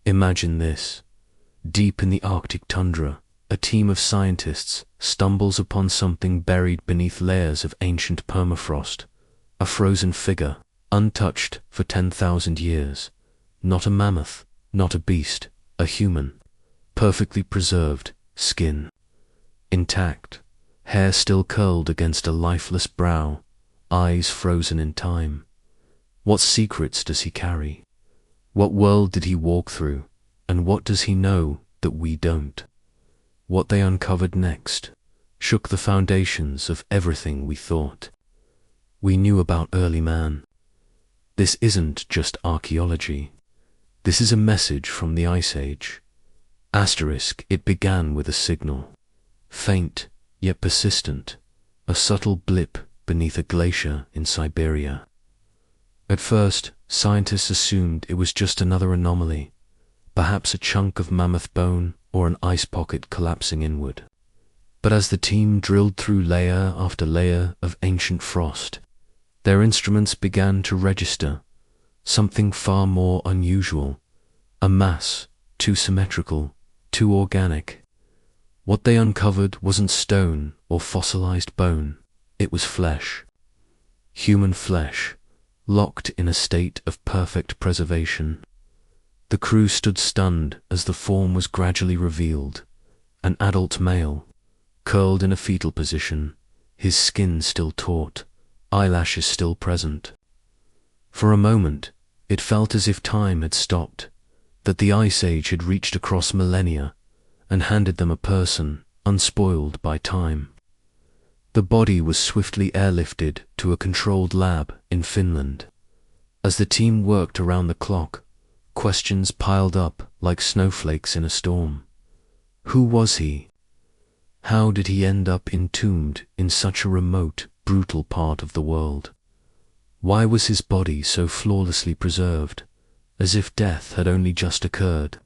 Imagine this. Deep in the Arctic tundra, a team of scientists stumbles upon something buried beneath layers of ancient permafrost, a frozen figure, untouched for 10,000 years. Not a mammoth, not a beast, a human, perfectly preserved, skin intact, hair still curled against a lifeless brow, eyes frozen in time. What secrets does he carry? What world did he walk through, and what does he know that we don't? What they uncovered next shook the foundations of everything we thought we knew about early man. This isn't just archaeology. This is a message from the Ice Age. Asterisk, it began with a signal. Faint, yet persistent. A subtle blip beneath a glacier in Siberia. At first, scientists assumed it was just another anomaly, perhaps a chunk of mammoth bone or an ice pocket collapsing inward. But as the team drilled through layer after layer of ancient frost, their instruments began to register something far more unusual, a mass too symmetrical, too organic. What they uncovered wasn't stone or fossilized bone, it was flesh. Human flesh, locked in a state of perfect preservation. The crew stood stunned as the form was gradually revealed. An adult male, curled in a fetal position, his skin still taut, eyelashes still present. For a moment, it felt as if time had stopped, that the Ice Age had reached across millennia and handed them a person unspoiled by time. The body was swiftly airlifted to a controlled lab in Finland. As the team worked around the clock, questions piled up like snowflakes in a storm. Who was he? How did he end up entombed in such a remote, brutal part of the world? Why was his body so flawlessly preserved, as if death had only just occurred?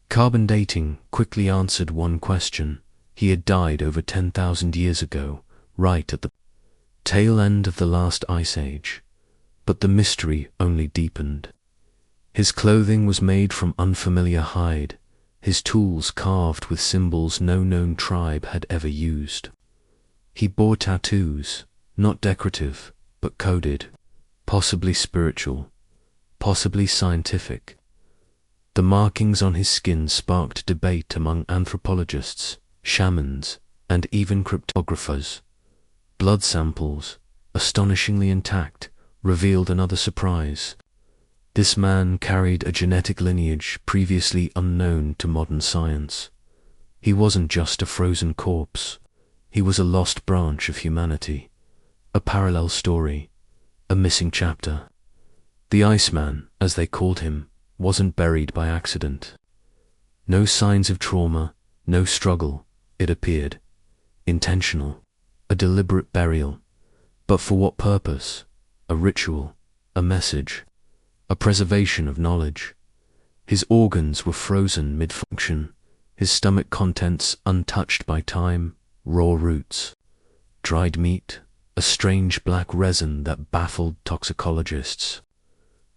Carbon dating quickly answered one question. He had died over 10,000 years ago, right at the tail end of the last Ice Age. But the mystery only deepened. His clothing was made from unfamiliar hide, his tools carved with symbols no known tribe had ever used. He bore tattoos, not decorative, but coded, possibly spiritual, possibly scientific. The markings on his skin sparked debate among anthropologists, shamans, and even cryptographers. Blood samples, astonishingly intact, revealed another surprise. This man carried a genetic lineage previously unknown to modern science. He wasn't just a frozen corpse. He was a lost branch of humanity, a parallel story, a missing chapter. The Iceman, as they called him, wasn't buried by accident. No signs of trauma, no struggle, it appeared. Intentional, a deliberate burial. But for what purpose? A ritual, a message, a preservation of knowledge. His organs were frozen mid-function, his stomach contents untouched by time, raw roots, dried meat, a strange black resin that baffled toxicologists.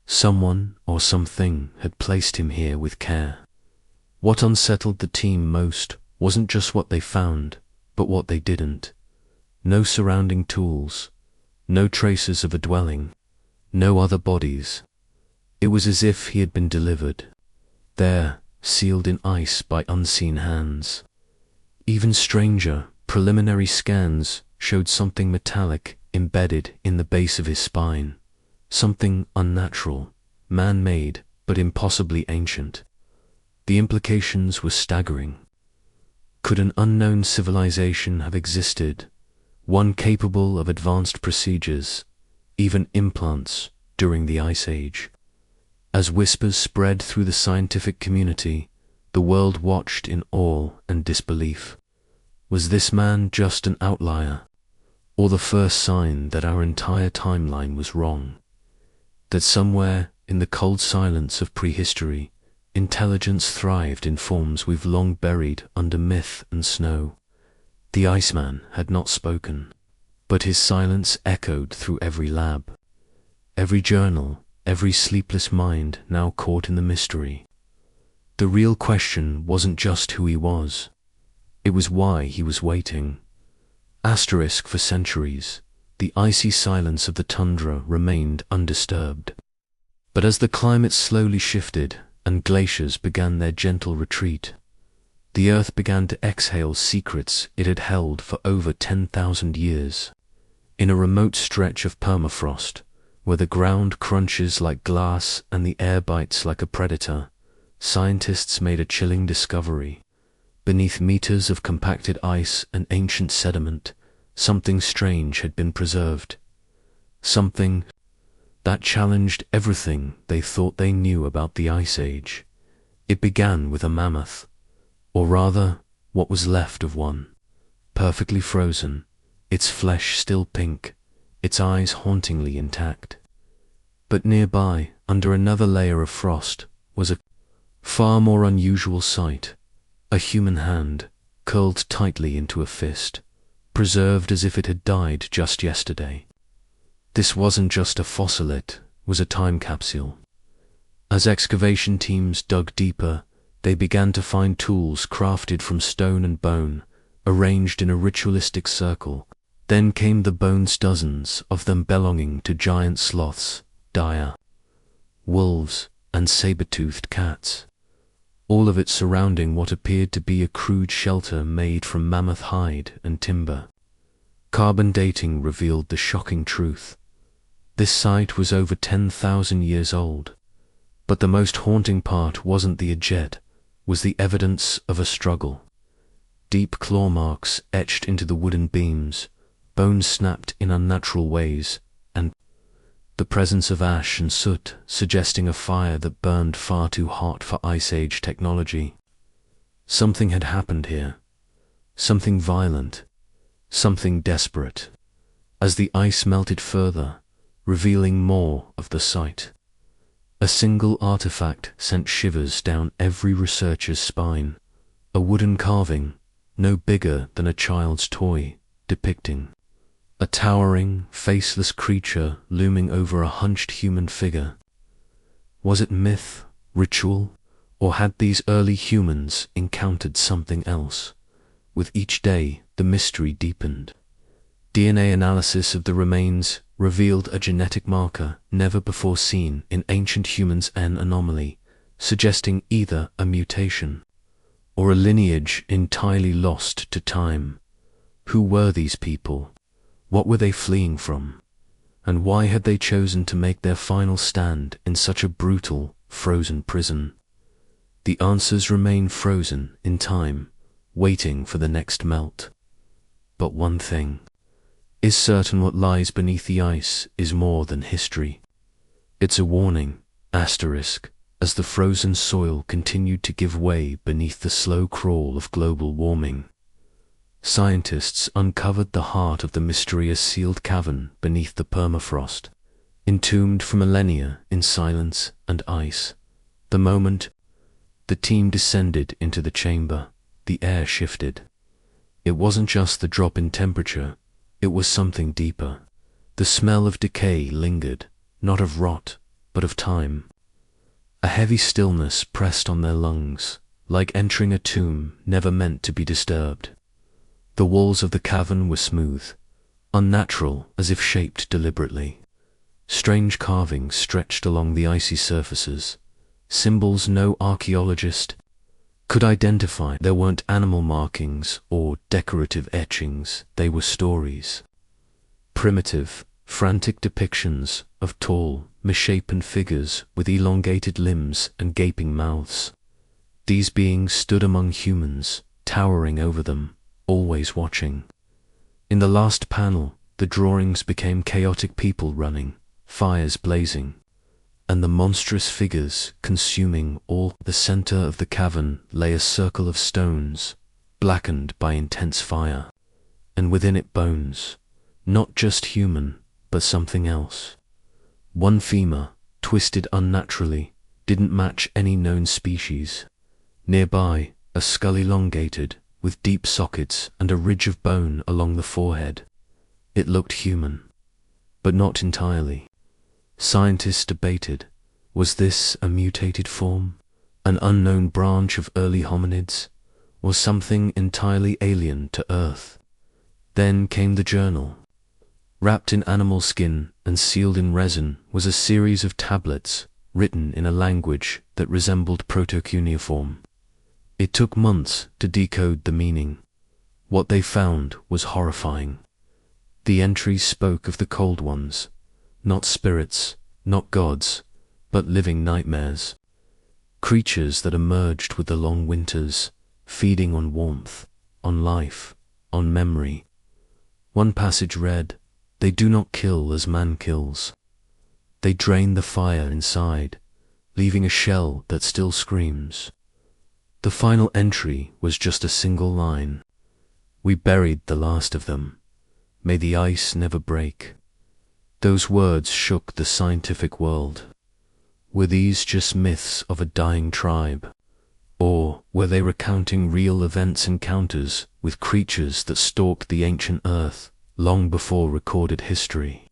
Someone or something had placed him here with care. What unsettled the team most wasn't just what they found, but what they didn't. No surrounding tools, no traces of a dwelling, no other bodies. It was as if he had been delivered, there, sealed in ice by unseen hands. Even stranger, preliminary scans showed something metallic embedded in the base of his spine, something unnatural, man-made, but impossibly ancient. The implications were staggering. Could an unknown civilization have existed, one capable of advanced procedures, even implants, during the Ice Age? As whispers spread through the scientific community, the world watched in awe and disbelief. Was this man just an outlier, or the first sign that our entire timeline was wrong? That somewhere in the cold silence of prehistory, intelligence thrived in forms we've long buried under myth and snow. The Iceman had not spoken, but his silence echoed through every lab, every journal, every sleepless mind now caught in the mystery. The real question wasn't just who he was. It was why he was waiting. Asterisk for centuries, the icy silence of the tundra remained undisturbed. But as the climate slowly shifted and glaciers began their gentle retreat, the earth began to exhale secrets it had held for over 10,000 years. In a remote stretch of permafrost, where the ground crunches like glass and the air bites like a predator, scientists made a chilling discovery. Beneath meters of compacted ice and ancient sediment, something strange had been preserved. Something that challenged everything they thought they knew about the Ice Age. It began with a mammoth, or rather, what was left of one, perfectly frozen, its flesh still pink, its eyes hauntingly intact. But nearby, under another layer of frost, was a far more unusual sight. A human hand, curled tightly into a fist, preserved as if it had died just yesterday. This wasn't just a fossil, it was a time capsule. As excavation teams dug deeper, they began to find tools crafted from stone and bone, arranged in a ritualistic circle. Then came the bones, dozens of them belonging to giant sloths, dire wolves, and saber-toothed cats. All of it surrounding what appeared to be a crude shelter made from mammoth hide and timber. Carbon dating revealed the shocking truth. This site was over 10,000 years old. But the most haunting part wasn't the eject, was the evidence of a struggle. Deep claw marks etched into the wooden beams, bones snapped in unnatural ways, and the presence of ash and soot suggesting a fire that burned far too hot for Ice Age technology. Something had happened here. Something violent. Something desperate. As the ice melted further, revealing more of the site, a single artifact sent shivers down every researcher's spine. A wooden carving, no bigger than a child's toy, depicting a towering, faceless creature looming over a hunched human figure. Was it myth, ritual, or had these early humans encountered something else? With each day, the mystery deepened. DNA analysis of the remains revealed a genetic marker never before seen in ancient humans, an anomaly, suggesting either a mutation or a lineage entirely lost to time. Who were these people? What were they fleeing from? And why had they chosen to make their final stand in such a brutal, frozen prison? The answers remain frozen in time, waiting for the next melt. But one thing is certain: what lies beneath the ice is more than history. It's a warning, asterisk, as the frozen soil continued to give way beneath the slow crawl of global warming. Scientists uncovered the heart of the mysterious sealed cavern beneath the permafrost, entombed for millennia in silence and ice. The moment the team descended into the chamber, the air shifted. It wasn't just the drop in temperature, it was something deeper. The smell of decay lingered, not of rot, but of time. A heavy stillness pressed on their lungs, like entering a tomb never meant to be disturbed. The walls of the cavern were smooth, unnatural, as if shaped deliberately. Strange carvings stretched along the icy surfaces, symbols no archaeologist could identify. There weren't animal markings or decorative etchings, they were stories. Primitive, frantic depictions of tall, misshapen figures with elongated limbs and gaping mouths. These beings stood among humans, towering over them, always watching. In the last panel, the drawings became chaotic people running, fires blazing, and the monstrous figures consuming all. The center of the cavern lay a circle of stones, blackened by intense fire, and within it bones, not just human, but something else. One femur, twisted unnaturally, didn't match any known species. Nearby, a skull elongated, with deep sockets and a ridge of bone along the forehead. It looked human, but not entirely. Scientists debated, was this a mutated form? an unknown branch of early hominids, or something entirely alien to Earth. Then came the journal. Wrapped in animal skin and sealed in resin was a series of tablets written in a language that resembled proto-cuneiform. It took months to decode the meaning. What they found was horrifying. The entries spoke of the cold ones, not spirits, not gods, but living nightmares. Creatures that emerged with the long winters, feeding on warmth, on life, on memory. One passage read, "They do not kill as man kills. They drain the fire inside, leaving a shell that still screams." The final entry was just a single line. "We buried the last of them. May the ice never break." Those words shook the scientific world. Were these just myths of a dying tribe? Or were they recounting real events encounters with creatures that stalked the ancient earth long before recorded history?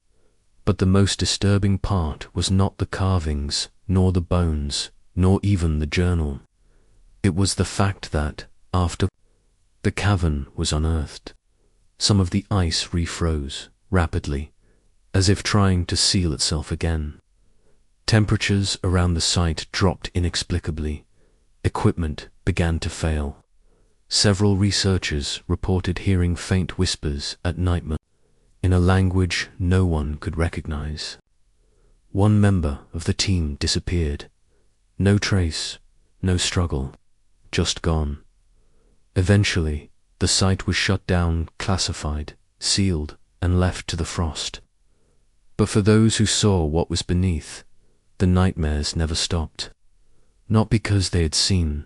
But the most disturbing part was not the carvings, nor the bones, nor even the journal. It was the fact that, after the cavern was unearthed, some of the ice refroze rapidly, as if trying to seal itself again. Temperatures around the site dropped inexplicably. Equipment began to fail. Several researchers reported hearing faint whispers at night in a language no one could recognize. One member of the team disappeared. No trace, no struggle, just gone. Eventually, the site was shut down, classified, sealed, and left to the frost. But for those who saw what was beneath, the nightmares never stopped. Not because they had seen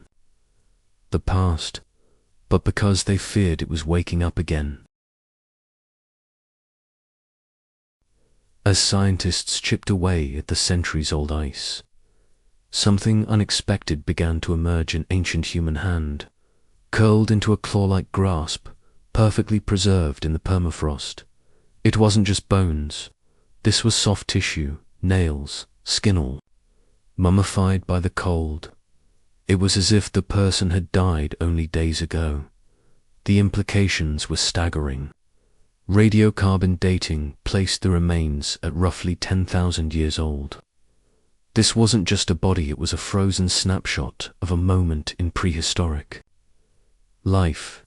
the past, but because they feared it was waking up again. As scientists chipped away at the centuries-old ice, something unexpected began to emerge. An ancient human hand, curled into a claw-like grasp, perfectly preserved in the permafrost. It wasn't just bones. This was soft tissue, nails, skin all, mummified by the cold. It was as if the person had died only days ago. The implications were staggering. Radiocarbon dating placed the remains at roughly 10,000 years old. This wasn't just a body, it was a frozen snapshot of a moment in prehistoric life.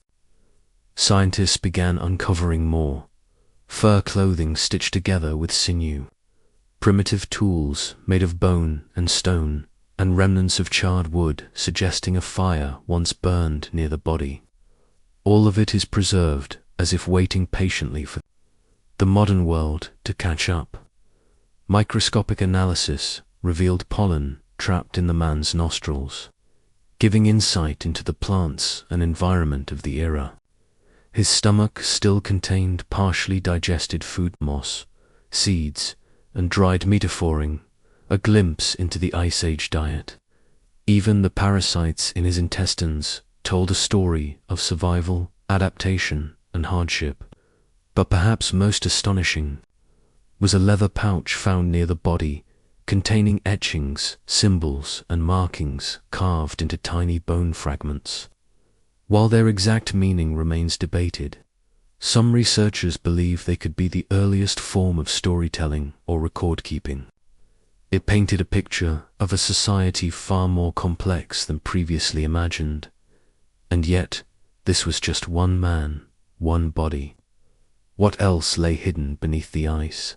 Scientists began uncovering more. Fur clothing stitched together with sinew, primitive tools made of bone and stone, and remnants of charred wood suggesting a fire once burned near the body. All of it is preserved as if waiting patiently for the modern world to catch up. Microscopic analysis revealed pollen trapped in the man's nostrils, giving insight into the plants and environment of the era. His stomach still contained partially digested food, moss, seeds, and dried metaphoring, a glimpse into the Ice Age diet. Even the parasites in his intestines told a story of survival, adaptation, and hardship. But perhaps most astonishing was a leather pouch found near the body, containing etchings, symbols, and markings carved into tiny bone fragments. While their exact meaning remains debated, some researchers believe they could be the earliest form of storytelling or record-keeping. It painted a picture of a society far more complex than previously imagined. And yet, this was just one man, one body. What else lay hidden beneath the ice?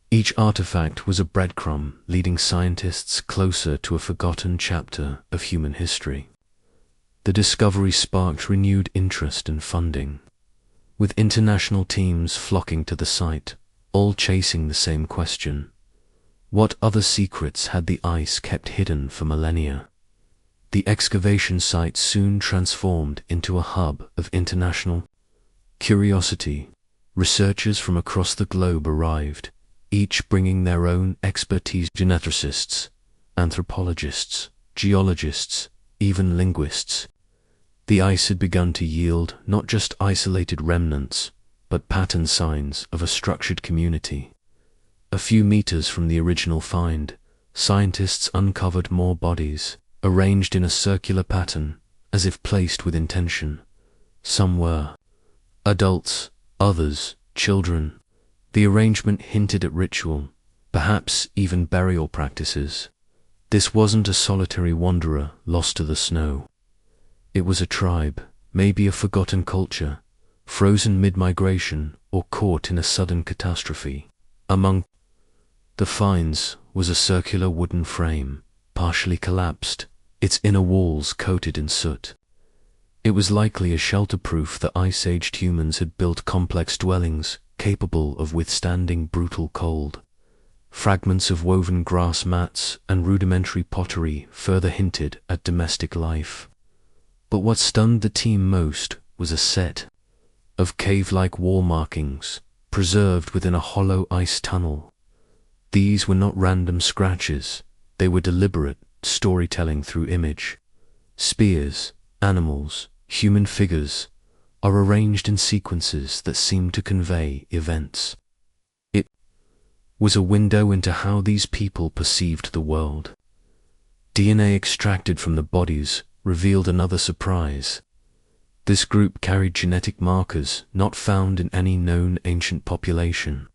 Each artifact was a breadcrumb leading scientists closer to a forgotten chapter of human history. The discovery sparked renewed interest and funding, with international teams flocking to the site, all chasing the same question. What other secrets had the ice kept hidden for millennia? The excavation site soon transformed into a hub of international curiosity. Researchers from across the globe arrived, each bringing their own expertise: geneticists, anthropologists, geologists, even linguists. The ice had begun to yield not just isolated remnants, but pattern signs of a structured community. A few meters from the original find, scientists uncovered more bodies, arranged in a circular pattern, as if placed with intention. Some were adults, others children. The arrangement hinted at ritual, perhaps even burial practices. This wasn't a solitary wanderer lost to the snow. It was a tribe, maybe a forgotten culture, frozen mid-migration or caught in a sudden catastrophe. Among the finds was a circular wooden frame, partially collapsed, its inner walls coated in soot. It was likely a shelter proof that ice-aged humans had built complex dwellings capable of withstanding brutal cold. Fragments of woven grass mats and rudimentary pottery further hinted at domestic life. But what stunned the team most was a set of cave-like wall markings preserved within a hollow ice tunnel. These were not random scratches, they were deliberate storytelling through image. Spears, animals, human figures are arranged in sequences that seem to convey events. It was a window into how these people perceived the world. DNA extracted from the bodies revealed another surprise. This group carried genetic markers not found in any known ancient population.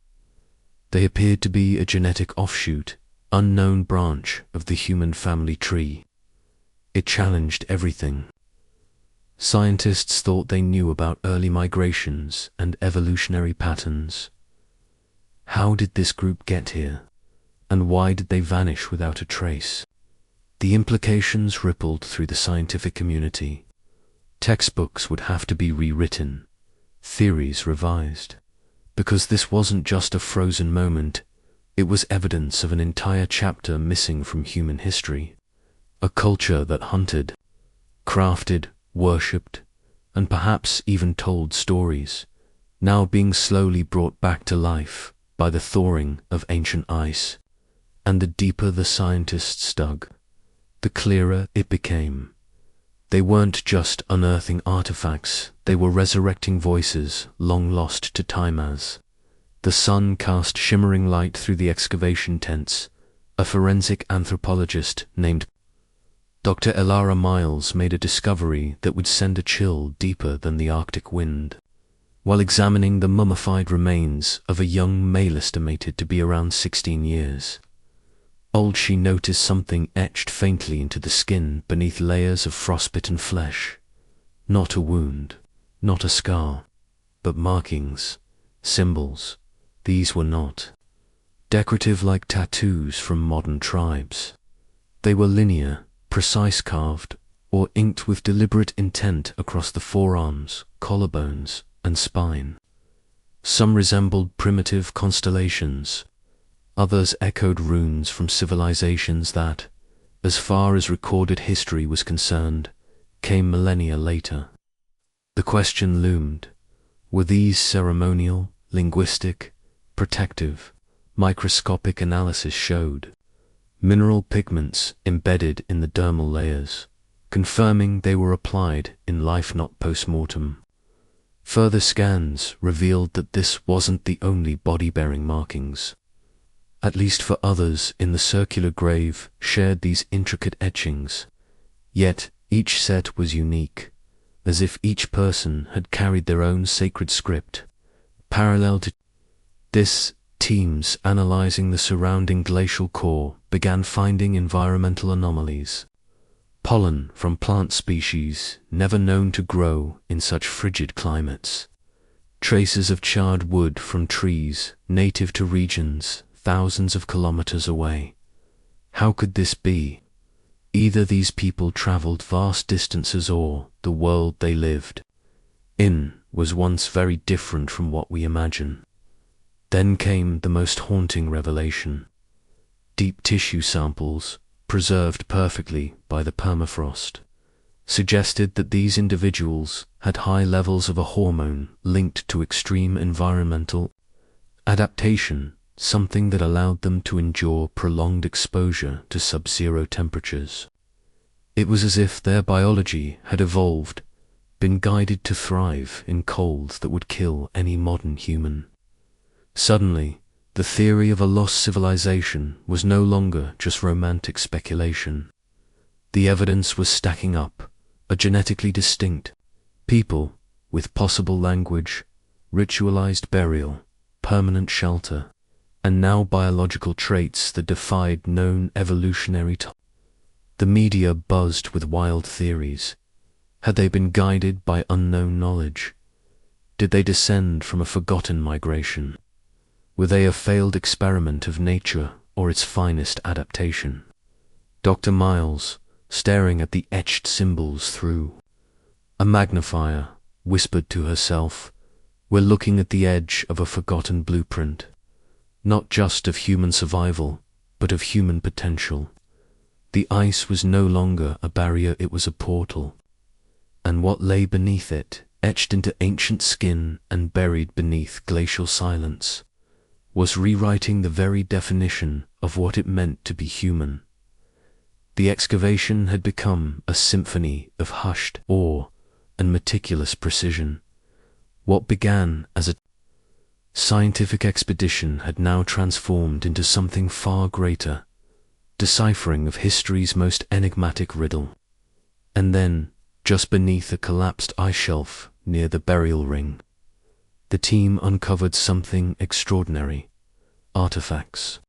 They appeared to be a genetic offshoot, unknown branch of the human family tree. It challenged everything. Scientists thought they knew about early migrations and evolutionary patterns. How did this group get here? And why did they vanish without a trace? The implications rippled through the scientific community. Textbooks would have to be rewritten, theories revised, because this wasn't just a frozen moment, it was evidence of an entire chapter missing from human history. A culture that hunted, crafted, worshipped, and perhaps even told stories, now being slowly brought back to life by the thawing of ancient ice. And the deeper the scientists dug, the clearer it became. They weren't just unearthing artifacts, they were resurrecting voices long lost to time as. The sun cast shimmering light through the excavation tents. A forensic anthropologist named Dr. Elara Miles made a discovery that would send a chill deeper than the Arctic wind. While examining the mummified remains of a young male estimated to be around 16 years old, she noticed something etched faintly into the skin beneath layers of frostbitten flesh. Not a wound, not a scar, but markings, symbols. These were not decorative like tattoos from modern tribes. They were linear, precise carved, or inked with deliberate intent across the forearms, collarbones, and spine. Some resembled primitive constellations, others echoed runes from civilizations that, as far as recorded history was concerned, came millennia later. The question loomed: were these ceremonial, linguistic, protective? Microscopic analysis showed mineral pigments embedded in the dermal layers, confirming they were applied in life, not post-mortem. Further scans revealed that this wasn't the only body-bearing markings. At least for others in the circular grave shared these intricate etchings, yet each set was unique, as if each person had carried their own sacred script. Parallel to this, teams analyzing the surrounding glacial core began finding environmental anomalies. Pollen from plant species never known to grow in such frigid climates. Traces of charred wood from trees native to regions thousands of kilometers away. How could this be? Either these people traveled vast distances or the world they lived in was once very different from what we imagine. Then came the most haunting revelation. Deep tissue samples, preserved perfectly by the permafrost, suggested that these individuals had high levels of a hormone linked to extreme environmental adaptation, something that allowed them to endure prolonged exposure to sub-zero temperatures. It was as if their biology had evolved, been guided to thrive in cold that would kill any modern human. Suddenly, the theory of a lost civilization was no longer just romantic speculation. The evidence was stacking up, a genetically distinct people with possible language, ritualized burial, permanent shelter, and now biological traits that defied known evolutionary time. The media buzzed with wild theories. Had they been guided by unknown knowledge? Did they descend from a forgotten migration? Were they a failed experiment of nature or its finest adaptation? Dr. Miles, staring at the etched symbols through a magnifier, whispered to herself, "We're looking at the edge of a forgotten blueprint, not just of human survival, but of human potential." The ice was no longer a barrier, it was a portal. And what lay beneath it, etched into ancient skin and buried beneath glacial silence, was rewriting the very definition of what it meant to be human. The excavation had become a symphony of hushed awe and meticulous precision. What began as a scientific expedition had now transformed into something far greater, deciphering of history's most enigmatic riddle. And then, just beneath a collapsed ice shelf near the burial ring, the team uncovered something extraordinary. Artifacts.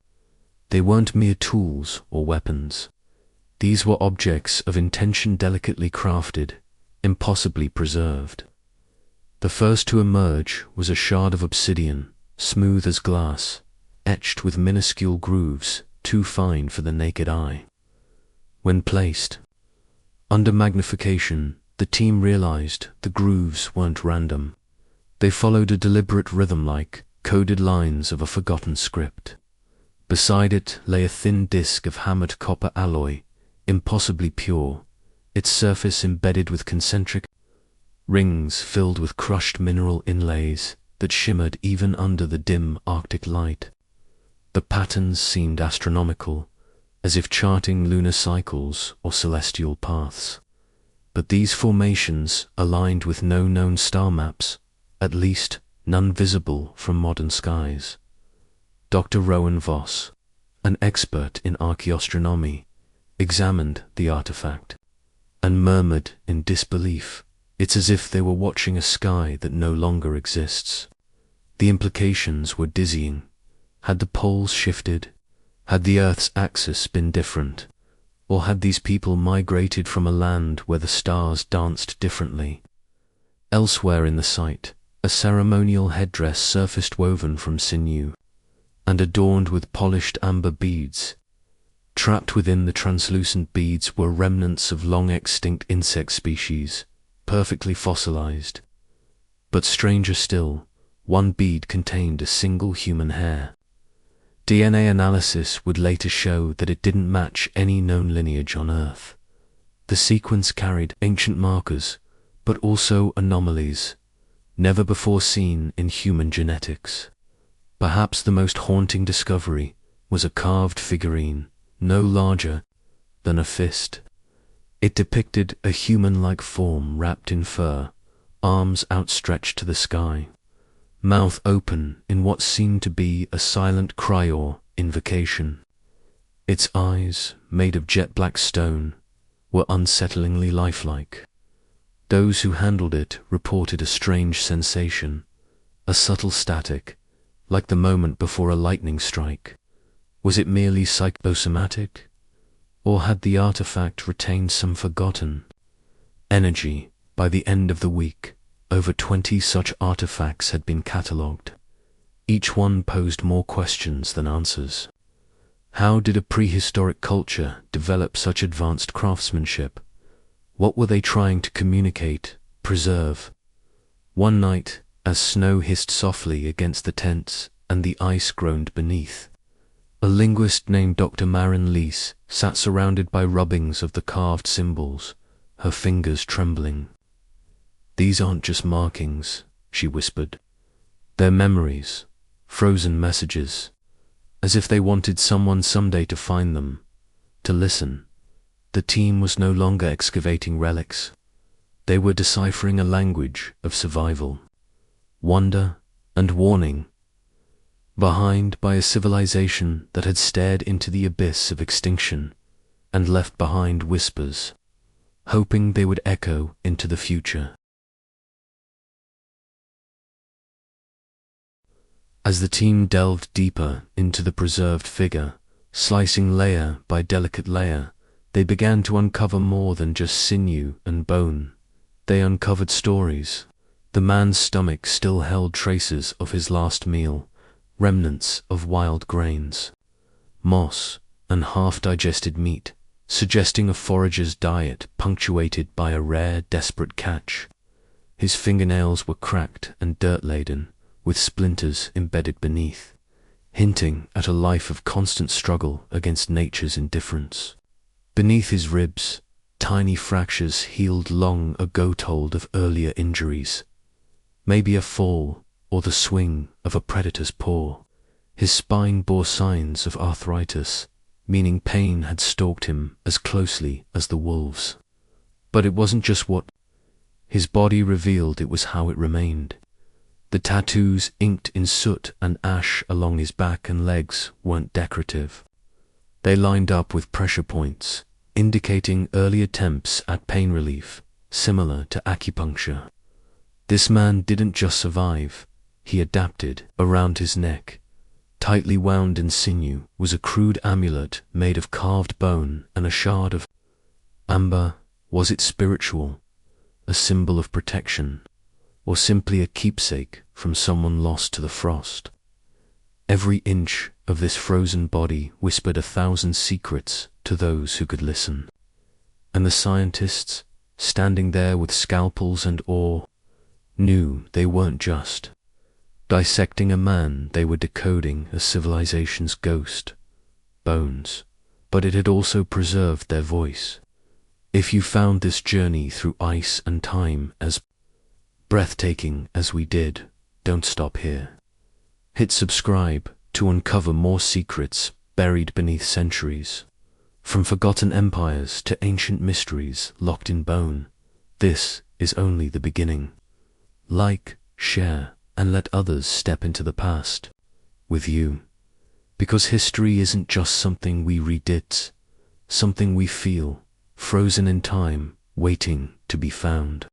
They weren't mere tools or weapons. These were objects of intention, delicately crafted, impossibly preserved. The first to emerge was a shard of obsidian, smooth as glass, etched with minuscule grooves too fine for the naked eye. When placed under magnification, the team realized the grooves weren't random. They followed a deliberate rhythm like coded lines of a forgotten script. Beside it lay a thin disk of hammered copper alloy, impossibly pure, its surface embedded with concentric rings filled with crushed mineral inlays that shimmered even under the dim Arctic light. The patterns seemed astronomical, as if charting lunar cycles or celestial paths. But these formations aligned with no known star maps, at least none visible from modern skies. Dr. Rowan Voss, an expert in archaeoastronomy, examined the artifact and murmured in disbelief, "It's as if they were watching a sky that no longer exists." The implications were dizzying. Had the poles shifted? Had the Earth's axis been different? Or had these people migrated from a land where the stars danced differently? Elsewhere in the site, a ceremonial headdress surfaced woven from sinew and adorned with polished amber beads. Trapped within the translucent beads were remnants of long-extinct insect species, perfectly fossilized. But stranger still, one bead contained a single human hair. DNA analysis would later show that it didn't match any known lineage on Earth. The sequence carried ancient markers, but also anomalies, never before seen in human genetics. Perhaps the most haunting discovery was a carved figurine, no larger than a fist. It depicted a human-like form wrapped in fur, arms outstretched to the sky, mouth open in what seemed to be a silent cry or invocation. Its eyes, made of jet-black stone, were unsettlingly lifelike. Those who handled it reported a strange sensation, a subtle static, like the moment before a lightning strike. Was it merely psychosomatic? Or had the artifact retained some forgotten energy? By the end of the week, over 20 such artifacts had been catalogued. Each one posed more questions than answers. How did a prehistoric culture develop such advanced craftsmanship? What were they trying to communicate, preserve? One night, as snow hissed softly against the tents and the ice groaned beneath, a linguist named Dr. Maren Lees sat surrounded by rubbings of the carved symbols, her fingers trembling. "These aren't just markings," she whispered. "They're memories, frozen messages, as if they wanted someone someday to find them, to listen." The team was no longer excavating relics. They were deciphering a language of survival, wonder, and warning, behind by a civilization that had stared into the abyss of extinction and left behind whispers, hoping they would echo into the future. As the team delved deeper into the preserved figure, slicing layer by delicate layer, they began to uncover more than just sinew and bone. They uncovered stories. The man's stomach still held traces of his last meal, remnants of wild grains, moss, and half-digested meat, suggesting a forager's diet punctuated by a rare, desperate catch. His fingernails were cracked and dirt-laden, with splinters embedded beneath, hinting at a life of constant struggle against nature's indifference. Beneath his ribs, tiny fractures healed long ago told of earlier injuries, maybe a fall or the swing of a predator's paw. His spine bore signs of arthritis, meaning pain had stalked him as closely as the wolves. But it wasn't just what his body revealed, it was how it remained. The tattoos inked in soot and ash along his back and legs weren't decorative. They lined up with pressure points, indicating early attempts at pain relief, similar to acupuncture. This man didn't just survive, he adapted. Around his neck, tightly wound in sinew, was a crude amulet made of carved bone and a shard of amber. Was it spiritual, a symbol of protection, or simply a keepsake from someone lost to the frost? Every inch of this frozen body whispered 1,000 secrets to those who could listen. And the scientists, standing there with scalpels and awe, knew they weren't just dissecting a man, they were decoding a civilization's ghost, bones, but it had also preserved their voice. If you found this journey through ice and time as breathtaking as we did, don't stop here. Hit subscribe to uncover more secrets buried beneath centuries, from forgotten empires to ancient mysteries locked in bone. This is only the beginning. Like, share, and let others step into the past with you. Because history isn't just something we read, it's something we feel, frozen in time, waiting to be found.